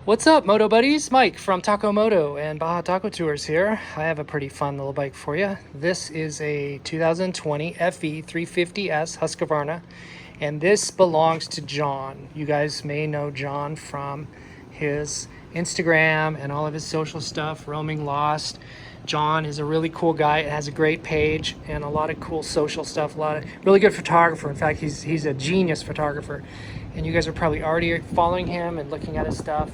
What's up, Moto buddies? Mike from Taco Moto and Baja Taco Tours here. I have a pretty fun little bike for you. This is a 2020 FE350s Husqvarna, and this belongs to John. You guys may know John from his Instagram and all of his social stuff, Roaming Lost. John is a really cool guy. It has a great page and a lot of cool social stuff. A lot of really good photographer. In fact, he's a genius photographer, and you guys are probably already following him and looking at his stuff.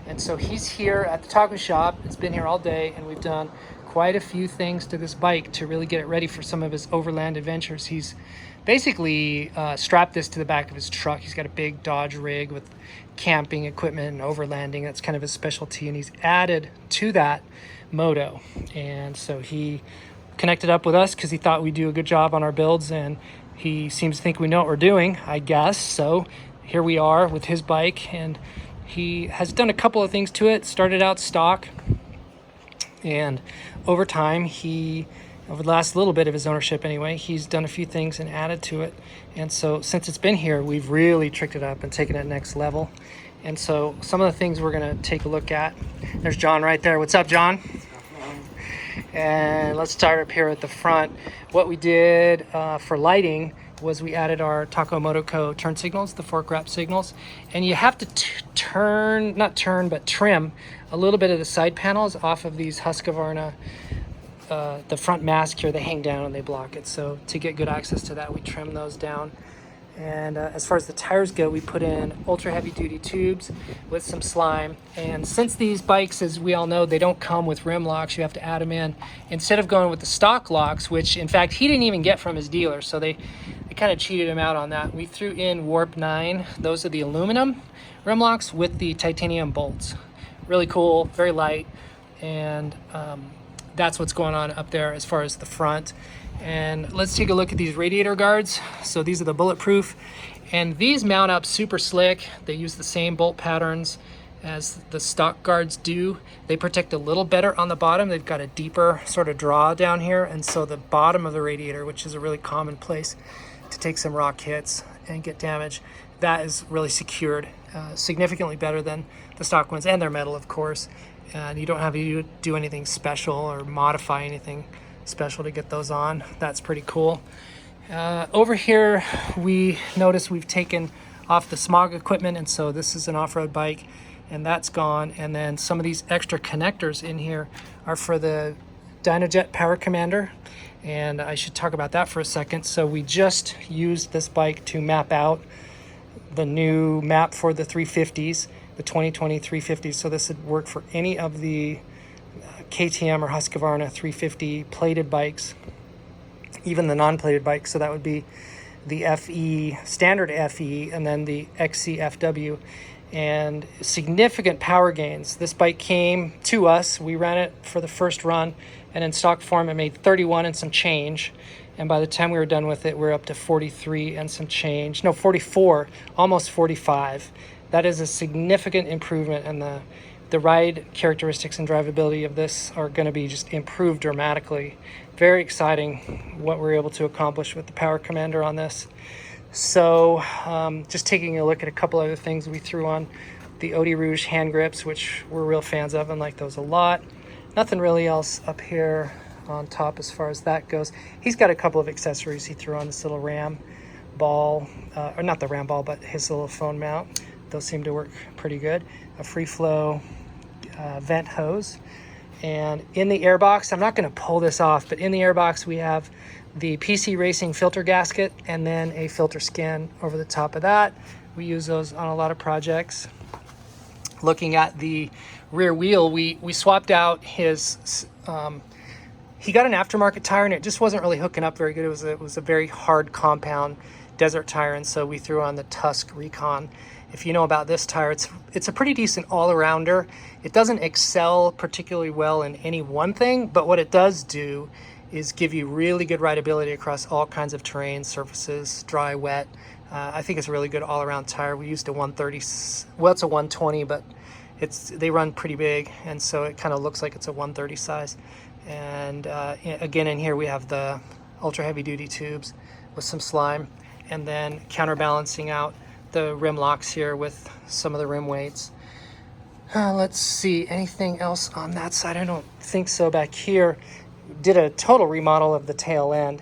And so he's here at the taco shop. It's been here all day, and we've done quite a few things to this bike to really get it ready for some of his overland adventures. He's basically strapped this to the back of his truck. He's got a big Dodge rig with camping equipment and overlanding. That's kind of his specialty, and he's added to that moto. And so he connected up with us because he thought we'd do a good job on our builds, and he seems to think we know what we're doing, I guess. So here we are with his bike, and he has done a couple of things to it. Started out stock, and over time, over the last little bit of his ownership anyway, he's done a few things and added to it. And so since it's been here, we've really tricked it up and taken it next level. And so some of the things we're gonna take a look at. There's John right there. What's up, John? And let's start up here at the front. What we did for lighting was we added our Moto Co turn signals, the fork wrap signals, and you have to trim a little bit of the side panels off of these Husqvarna. The front mask here, they hang down and they block it. So to get good access to that, we trim those down. And as far as the tires go, we put in ultra heavy duty tubes with some slime. And since these bikes, as we all know, they don't come with rim locks, you have to add them in. Instead of going with the stock locks, which in fact he didn't even get from his dealer, so they kind of cheated him out on that. We threw in Warp 9. Those are the aluminum rim locks with the titanium bolts. Really cool, very light, and that's what's going on up there as far as the front. And let's take a look at these radiator guards. So these are the bulletproof, and these mount up super slick. They use the same bolt patterns as the stock guards do. They protect a little better on the bottom. They've got a deeper sort of draw down here, and so the bottom of the radiator, which is a really common place to take some rock hits and get damage, that is really secured significantly better than the stock ones, and they're metal, of course. And you don't have to do anything special or modify anything special to get those on. That's pretty cool. Over here, we notice we've taken off the smog equipment, and so this is an off-road bike, and that's gone. And then some of these extra connectors in here are for the Dynojet Power Commander, and I should talk about that for a second. So we just used this bike to map out the new map for the 350s, the 2020 350s. So this would work for any of the KTM or Husqvarna 350 plated bikes, even the non-plated bikes. So that would be the FE, standard FE, and then the XCFW, and significant power gains. This bike came to us, we ran it for the first run, and in stock form it made 31 and some change. And by the time we were done with it, we're up to 43 and some change. No, 44, almost 45. That is a significant improvement, and the ride characteristics and drivability of this are going to be just improved dramatically. Very exciting what we're able to accomplish with the Power Commander on this. So just taking a look at a couple other things we threw on. The Odi Rouge hand grips, which we're real fans of and like those a lot. Nothing really else up here on top as far as that goes. He's got a couple of accessories he threw on, this little ram ball, or not the ram ball, but his little phone mount. Those seem to work pretty good. A free flow vent hose. And in the airbox, I'm not going to pull this off, but in the airbox we have the PC Racing filter gasket and then a filter skin over the top of that. We use those on a lot of projects. Looking at the rear wheel, we swapped out his he got an aftermarket tire, and it just wasn't really hooking up very good. It was a very hard compound desert tire, and so we threw on the Tusk Recon. If you know about this tire, it's a pretty decent all-arounder. It doesn't excel particularly well in any one thing, but what it does do is give you really good rideability across all kinds of terrain, surfaces, dry, wet. I think it's a really good all-around tire. We used a 130, well, it's a 120, but they run pretty big, and so it kind of looks like it's a 130 size. And again, in here we have the ultra heavy duty tubes with some slime, and then counterbalancing out the rim locks here with some of the rim weights. Let's see, anything else on that side? I don't think so. Back here, did a total remodel of the tail end.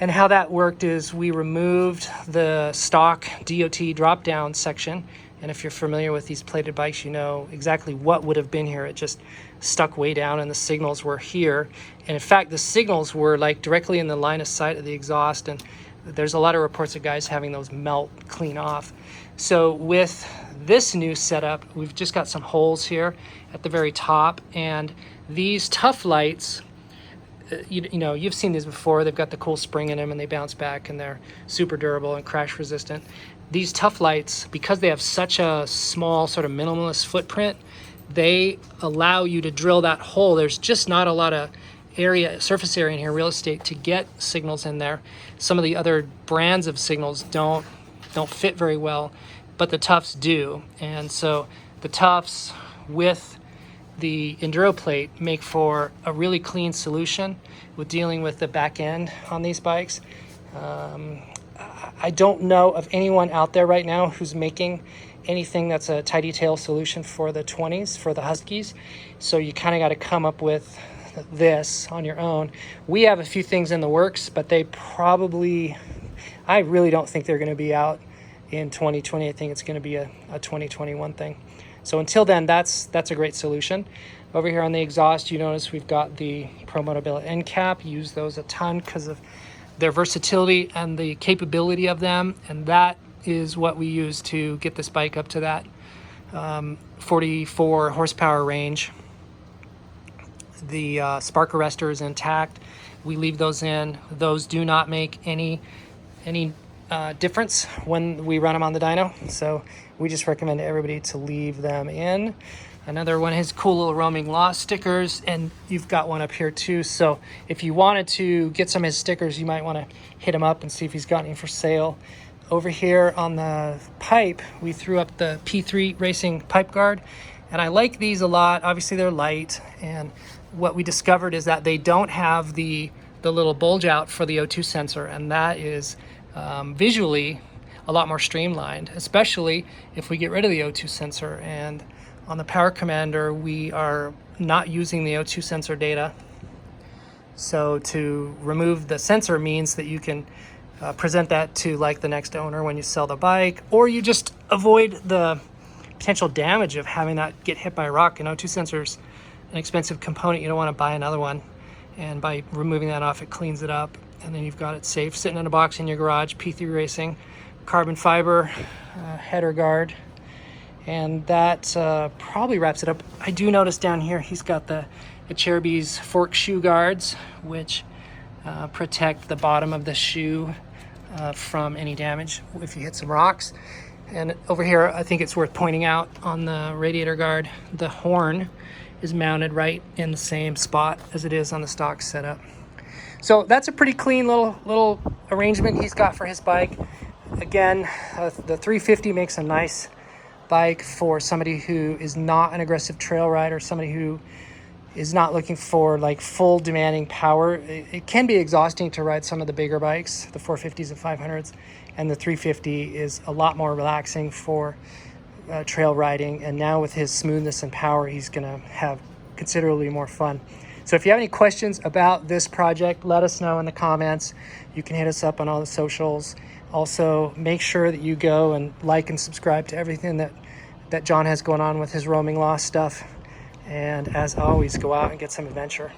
And how that worked is we removed the stock DOT drop-down section. And if you're familiar with these plated bikes, you know exactly what would have been here. It just stuck way down and the signals were here. And in fact, the signals were like directly in the line of sight of the exhaust. And there's a lot of reports of guys having those melt clean off. So with this new setup, we've just got some holes here at the very top. And these Tuff Lights, you know, you've seen these before. They've got the cool spring in them and they bounce back and they're super durable and crash resistant. These Tuff Lights, because they have such a small sort of minimalist footprint, they allow you to drill that hole. There's just not a lot of surface area in here, real estate, to get signals in there. Some of the other brands of signals don't fit very well, but the Tuffs do. And so the Tuffs with the Enduroplate make for a really clean solution with dealing with the back end on these bikes. I don't know of anyone out there right now who's making anything that's a tidy tail solution for the 20s, for the Huskies. So you kind of got to come up with this on your own. We have a few things in the works, but they probably, I really don't think they're going to be out in 2020. I think it's going to be a 2021 thing. So until then, that's a great solution. Over here on the exhaust, you notice we've got the Moto Billet end cap. Use those a ton because of their versatility and the capability of them. And that is what we use to get this bike up to that 44 horsepower range. The spark arrestor is intact. We leave those in. Those do not make any difference when we run them on the dyno. So we just recommend everybody to leave them in. Another one is cool little roaming lost stickers, and you've got one up here too. So if you wanted to get some of his stickers, you might want to hit him up and see if he's got any for sale. Over here on the pipe, we threw up the P3 Racing pipe guard, and I like these a lot. Obviously they're light, and what we discovered is that they don't have the little bulge out for the O2 sensor, and that is visually a lot more streamlined, especially if we get rid of the O2 sensor. And on the Power Commander, we are not using the O2 sensor data. So to remove the sensor means that you can present that to like the next owner when you sell the bike, or you just avoid the potential damage of having that get hit by a rock. An O2 sensor's an expensive component. You don't want to buy another one. And by removing that off, it cleans it up. And then you've got it safe, sitting in a box in your garage. P3 Racing, carbon fiber header guard. And that probably wraps it up. I do notice down here he's got the Acerbis fork shoe guards, which protect the bottom of the shoe from any damage if you hit some rocks. And over here, I think it's worth pointing out on the radiator guard, the horn is mounted right in the same spot as it is on the stock setup. So that's a pretty clean little arrangement he's got for his bike. Again, the 350 makes a nice bike for somebody who is not an aggressive trail rider, somebody who is not looking for like full demanding power. It can be exhausting to ride some of the bigger bikes, the 450s and 500s, and the 350 is a lot more relaxing for trail riding. And now with his smoothness and power, he's gonna have considerably more fun. So if you have any questions about this project, let us know in the comments. You can hit us up on all the socials. Also, make sure that you go and like and subscribe to everything that John has going on with his roaming lost stuff. And as always, go out and get some adventure.